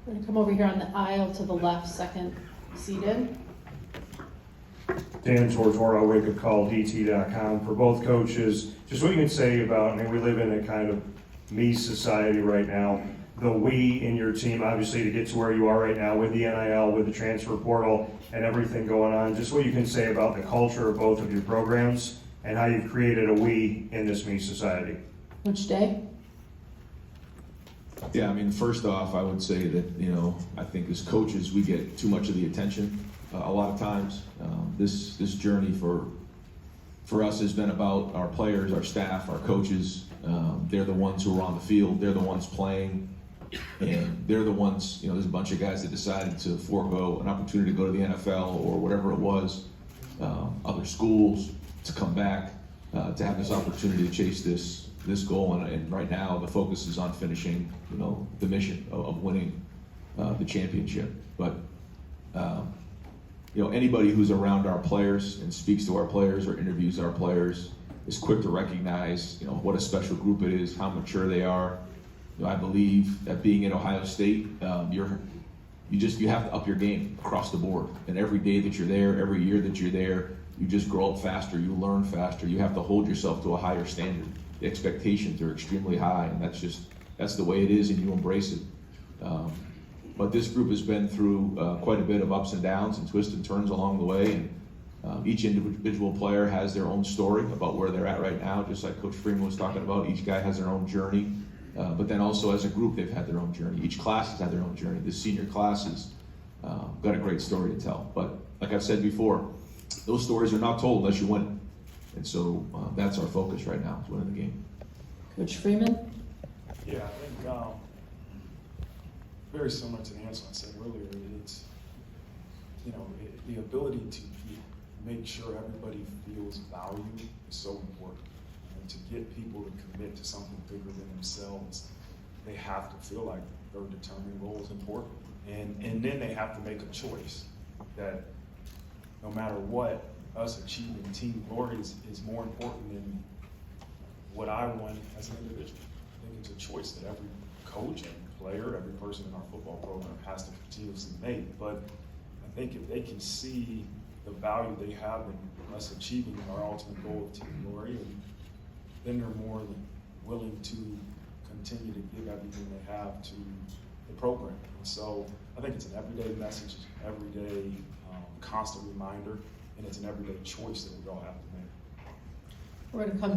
We're going to come over here on the aisle to the left, second seated. Dan Tortora, wakeupcalldt.com. For both coaches, just what you can say about, I mean, we live in a kind of me society right now. The we in your team, obviously, to get to where you are right now with the NIL, with the transfer portal, and everything going on, just what you can say about the culture of both of your programs and how you've created a we in this me society. Which day? Yeah, I mean, first off, I would say that, I think as coaches, we get too much of the attention a lot of times. This journey for us has been about our players, our staff, our coaches. They're the ones who are on the field. They're the ones playing. And they're the ones, there's a bunch of guys that decided to forego an opportunity to go to the NFL or whatever it was, other schools, to come back, to have this opportunity to chase this goal. And right now, the focus is on finishing, the mission of winning the championship. But, anybody who's around our players and speaks to our players or interviews our players is quick to recognize, what a special group it is, how mature they are. I believe that being at Ohio State, you have to up your game across the board. And every day that you're there, every year that you're there, you just grow up faster, you learn faster, you have to hold yourself to a higher standard. The expectations are extremely high, and that's the way it is, and you embrace it. But this group has been through quite a bit of ups and downs and twists and turns along the way, and each individual player has their own story about where they're at right now, just like Coach Freeman was talking about. Each guy has their own journey. But then also as a group, they've had their own journey. Each class has had their own journey. The senior classes got a great story to tell. But like I've said before, those stories are not told unless you win it. And so that's our focus right now, is winning the game. Coach Freeman? Yeah, I think very similar to the answer I said earlier. It's, the ability to make sure everybody feels valued is so important. To get people to commit to something bigger than themselves, they have to feel like their determined role is important. And then they have to make a choice that no matter what, us achieving team glory is more important than what I want as an individual. I think it's a choice that every coach and player, every person in our football program has to continuously make. But I think if they can see the value they have in us achieving our ultimate goal of team glory, then they're more than willing to continue to give everything they have to the program. And so I think it's an everyday message, it's an everyday constant reminder, and it's an everyday choice that we all have to make. We're going to come